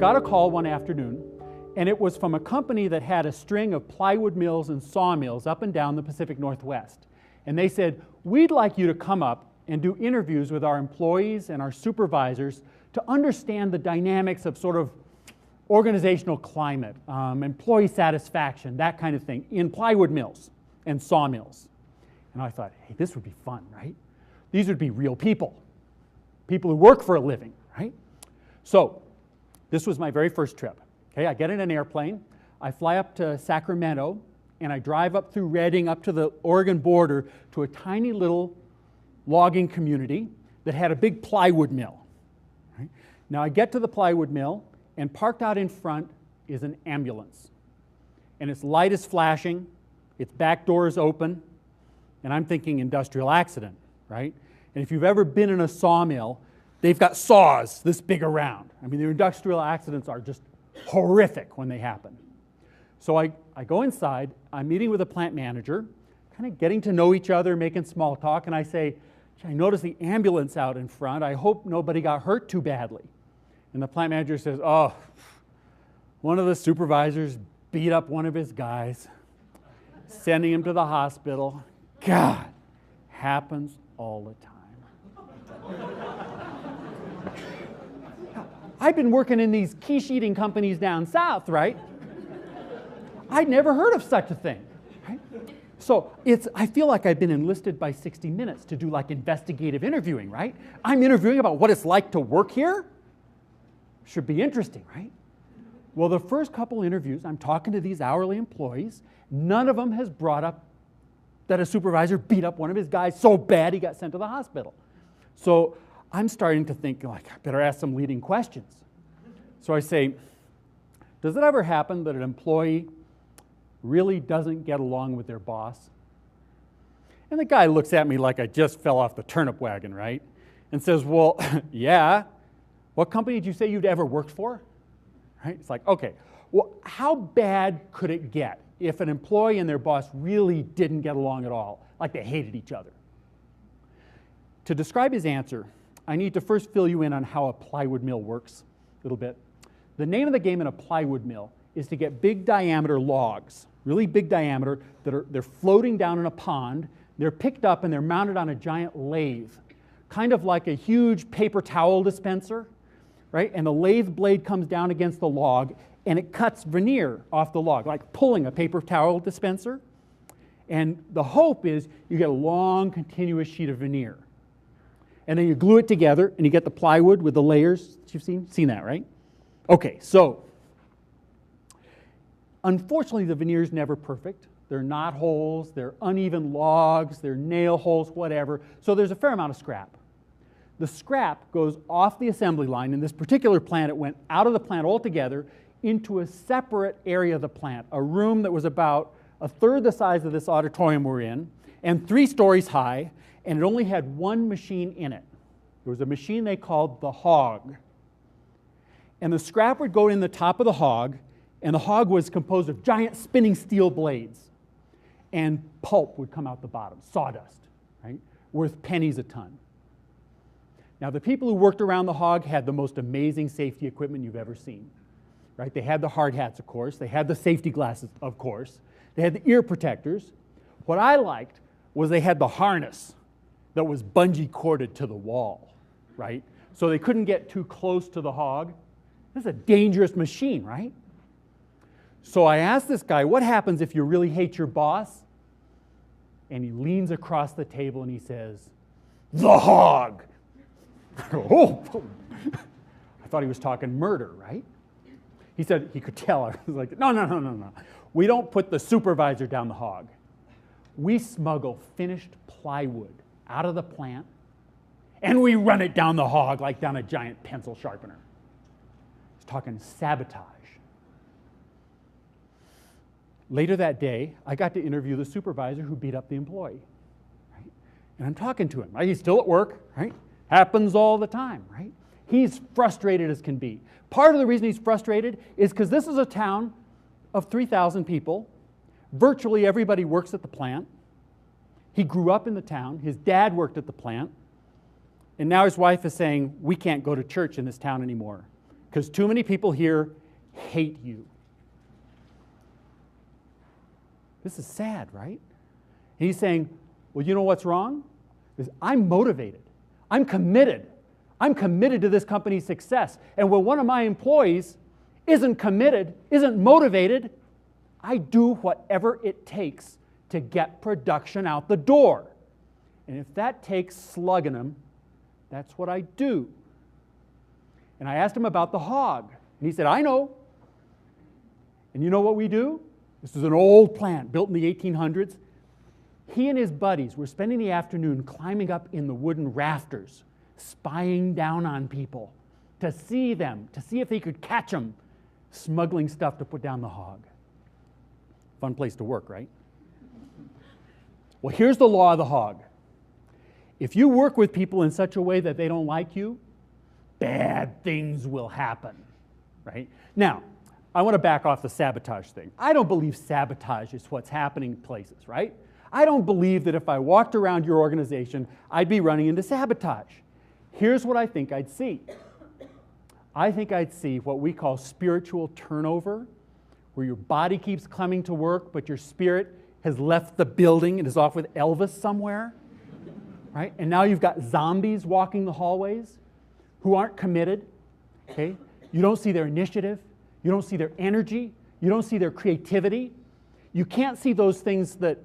got a call one afternoon, and it was from a company that had a string of plywood mills and sawmills up and down the Pacific Northwest. And they said, we'd like you to come up and do interviews with our employees and our supervisors to understand the dynamics of sort of organizational climate, employee satisfaction, that kind of thing, in plywood mills and sawmills. And I thought, hey, this would be fun, right? These would be real people who work for a living, right? So this was my very first trip. Okay, I get in an airplane, I fly up to Sacramento, and I drive up through Redding up to the Oregon border to a tiny little logging community that had a big plywood mill. Right? Now I get to the plywood mill, and parked out in front is an ambulance. And its light is flashing, its back door is open, and I'm thinking industrial accident, right? And if you've ever been in a sawmill, they've got saws this big around. I mean, their industrial accidents are just horrific when they happen. So I go inside, I'm meeting with a plant manager, kind of getting to know each other, making small talk, and I say, I noticed the ambulance out in front. I hope nobody got hurt too badly. And the plant manager says, oh, one of the supervisors beat up one of his guys, sending him to the hospital. God, happens all the time. I've been working in these quiche eating companies down south, right? I'd never heard of such a thing, right? So I feel like I've been enlisted by 60 Minutes to do like investigative interviewing, right? I'm interviewing about what it's like to work here. Should be interesting, right? Well, the first couple interviews, I'm talking to these hourly employees. None of them has brought up that a supervisor beat up one of his guys so bad he got sent to the hospital. So I'm starting to think, like, I better ask some leading questions. So I say, does it ever happen that an employee really doesn't get along with their boss? And the guy looks at me like I just fell off the turnip wagon, right? And says, well, yeah. What company did you say you'd ever worked for? Right? It's like, okay, well, how bad could it get if an employee and their boss really didn't get along at all, like they hated each other? To describe his answer, I need to first fill you in on how a plywood mill works a little bit. The name of the game in a plywood mill is to get big diameter logs, really big diameter, they're floating down in a pond, they're picked up and they're mounted on a giant lathe, kind of like a huge paper towel dispenser, right? And the lathe blade comes down against the log and it cuts veneer off the log, like pulling a paper towel dispenser. And the hope is you get a long, continuous sheet of veneer. And then you glue it together and you get the plywood with the layers that you've seen that, right? Okay, so unfortunately the veneer is never perfect. They're knot holes, they're uneven logs, they're nail holes, whatever. So there's a fair amount of scrap. The scrap goes off the assembly line. In this particular plant, it went out of the plant altogether into a separate area of the plant, a room that was about a third the size of this auditorium we're in, and 3 stories high, and it only had one machine in it. There was a machine they called the hog. And the scrap would go in the top of the hog, and the hog was composed of giant spinning steel blades. And pulp would come out the bottom, sawdust, right? Worth pennies a ton. Now, the people who worked around the hog had the most amazing safety equipment you've ever seen, right? They had the hard hats, of course. They had the safety glasses, of course. They had the ear protectors. What I liked was they had the harness that was bungee corded to the wall, right? So they couldn't get too close to the hog. This is a dangerous machine, right? So I asked this guy, what happens if you really hate your boss? And he leans across the table and he says, the hog. Oh, I thought he was talking murder, right? He said he could tell. I was like, no. We don't put the supervisor down the hog. We smuggle finished plywood out of the plant and we run it down the hog like down a giant pencil sharpener. He's talking sabotage. Later that day, I got to interview the supervisor who beat up the employee. Right? And I'm talking to him. Right? He's still at work, right? Happens all the time, right? He's frustrated as can be. Part of the reason he's frustrated is because this is a town of 3,000 people. Virtually everybody works at the plant. He grew up in the town. His dad worked at the plant. And now his wife is saying, we can't go to church in this town anymore Because too many people here hate you. This is sad, right? And he's saying, well, you know what's wrong? Because I'm motivated. I'm committed. I'm committed to this company's success. And when one of my employees isn't committed, isn't motivated, I do whatever it takes to get production out the door. And if that takes slugging them, that's what I do. And I asked him about the hog. And he said, I know. And you know what we do? This is an old plant built in the 1800s. He and his buddies were spending the afternoon climbing up in the wooden rafters, spying down on people to see them, to see if they could catch them smuggling stuff to put down the hog. Fun place to work, right? Well, here's the law of the hog. If you work with people in such a way that they don't like you, bad things will happen, right? Now, I want to back off the sabotage thing. I don't believe sabotage is what's happening in places, right? I don't believe that if I walked around your organization, I'd be running into sabotage. Here's what I think I'd see. I think I'd see what we call spiritual turnover, where your body keeps coming to work, but your spirit has left the building and is off with Elvis somewhere, right? And now you've got zombies walking the hallways who aren't committed, okay? You don't see their initiative. You don't see their energy. You don't see their creativity. You can't see those things that,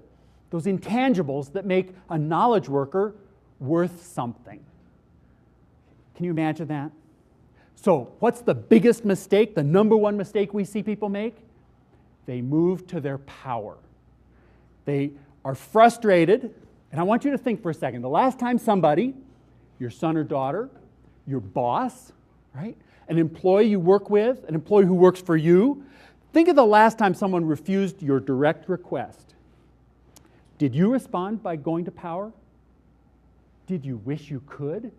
those intangibles that make a knowledge worker worth something. Can you imagine that? So what's the biggest mistake, the number one mistake we see people make? They move to their power. They are frustrated, and I want you to think for a second. The last time somebody, your son or daughter, your boss, right? An employee you work with, an employee who works for you, think of the last time someone refused your direct request. Did you respond by going to power? Did you wish you could?